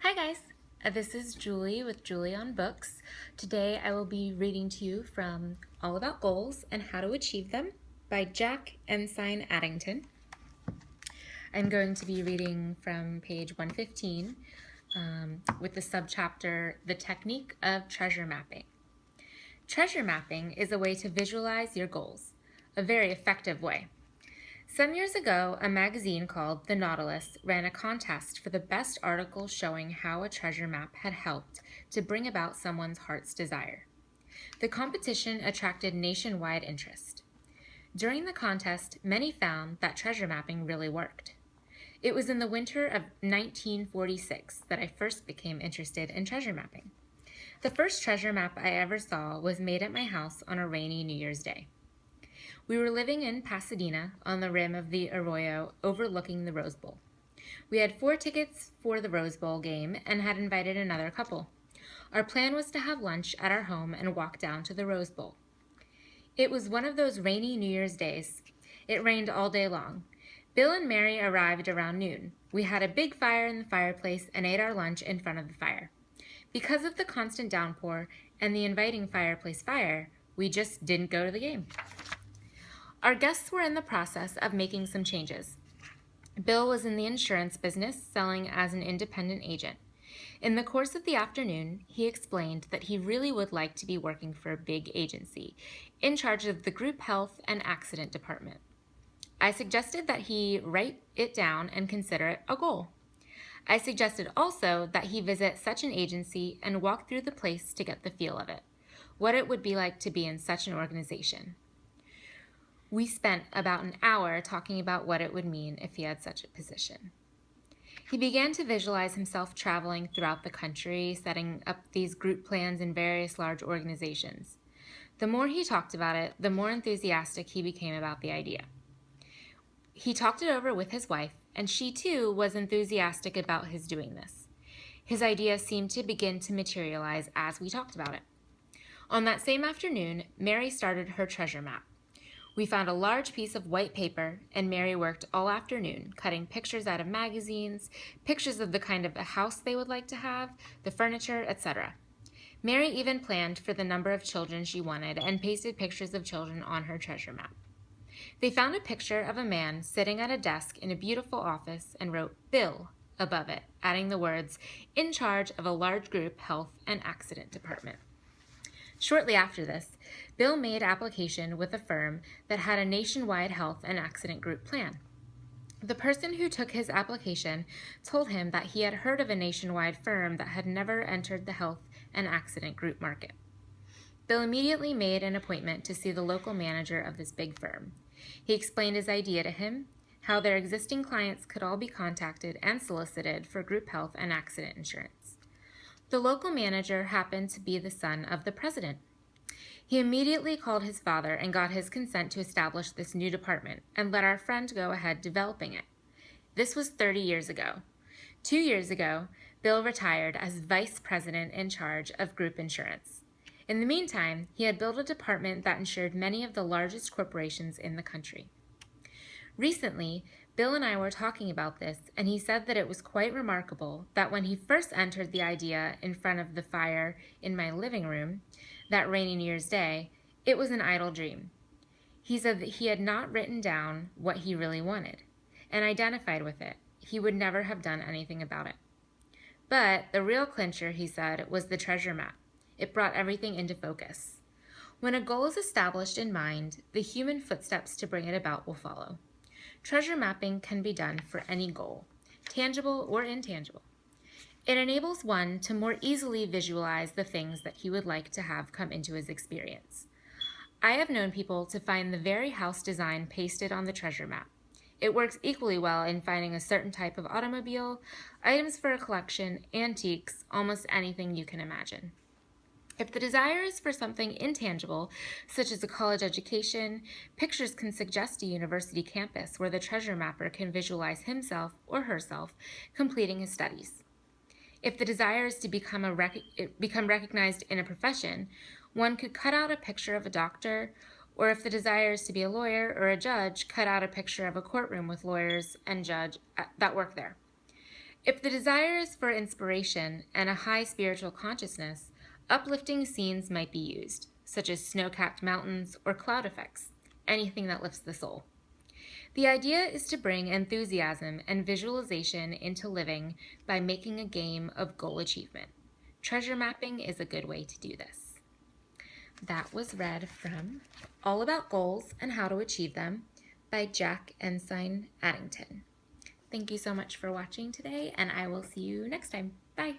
Hi guys, this is Julie with Julie on Books. Today I will be reading to you from All About Goals and How to Achieve Them by Jack Ensign Addington. I'm going to be reading from page 115 with the subchapter The Technique of Treasure Mapping. Treasure mapping is a way to visualize your goals, a very effective way. Some years ago, a magazine called The Nautilus ran a contest for the best article showing how a treasure map had helped to bring about someone's heart's desire. The competition attracted nationwide interest. During the contest, many found that treasure mapping really worked. It was in the winter of 1946 that I first became interested in treasure mapping. The first treasure map I ever saw was made at my house on a rainy New Year's Day. We were living in Pasadena on the rim of the arroyo overlooking the Rose Bowl. We had 4 tickets for the Rose Bowl game and had invited another couple. Our plan was to have lunch at our home and walk down to the Rose Bowl. It was one of those rainy New Year's days. It rained all day long. Bill and Mary arrived around noon. We had a big fire in the fireplace and ate our lunch in front of the fire. Because of the constant downpour and the inviting fireplace fire, we just didn't go to the game. Our guests were in the process of making some changes. Bill was in the insurance business, selling as an independent agent. In the course of the afternoon, he explained that he really would like to be working for a big agency, in charge of the group health and accident department. I suggested that he write it down and consider it a goal. I suggested also that he visit such an agency and walk through the place to get the feel of it, what it would be like to be in such an organization. We spent about an hour talking about what it would mean if he had such a position. He began to visualize himself traveling throughout the country, setting up these group plans in various large organizations. The more he talked about it, the more enthusiastic he became about the idea. He talked it over with his wife, and she too was enthusiastic about his doing this. His idea seemed to begin to materialize as we talked about it. On that same afternoon, Mary started her treasure map. We found a large piece of white paper, and Mary worked all afternoon, cutting pictures out of magazines, pictures of the kind of a house they would like to have, the furniture, etc. Mary even planned for the number of children she wanted and pasted pictures of children on her treasure map. They found a picture of a man sitting at a desk in a beautiful office and wrote Bill above it, adding the words, in charge of a large group health and accident department. Shortly after this, Bill made application with a firm that had a nationwide health and accident group plan. The person who took his application told him that he had heard of a nationwide firm that had never entered the health and accident group market. Bill immediately made an appointment to see the local manager of this big firm. He explained his idea to him, how their existing clients could all be contacted and solicited for group health and accident insurance. The local manager happened to be the son of the president. He immediately called his father and got his consent to establish this new department and let our friend go ahead developing it. This was 30 years ago. 2 years ago, Bill retired as vice president in charge of group insurance. In the meantime, he had built a department that insured many of the largest corporations in the country. Recently, Bill and I were talking about this, and he said that it was quite remarkable that when he first entered the idea in front of the fire in my living room that rainy New Year's Day, it was an idle dream. He said that he had not written down what he really wanted and identified with it. He would never have done anything about it. But the real clincher, he said, was the treasure map. It brought everything into focus. When a goal is established in mind, the human footsteps to bring it about will follow. Treasure mapping can be done for any goal, tangible or intangible. It enables one to more easily visualize the things that he would like to have come into his experience. I have known people to find the very house design pasted on the treasure map. It works equally well in finding a certain type of automobile, items for a collection, antiques, almost anything you can imagine. If the desire is for something intangible, such as a college education, pictures can suggest a university campus where the treasure mapper can visualize himself or herself completing his studies. If the desire is to become recognized in a profession, one could cut out a picture of a doctor, or if the desire is to be a lawyer or a judge, cut out a picture of a courtroom with lawyers and judge that work there. If the desire is for inspiration and a high spiritual consciousness, uplifting scenes might be used, such as snow-capped mountains or cloud effects, anything that lifts the soul. The idea is to bring enthusiasm and visualization into living by making a game of goal achievement. Treasure mapping is a good way to do this. That was read from All About Goals and How to Achieve Them by Jack Ensign Addington. Thank you so much for watching today, and I will see you next time. Bye!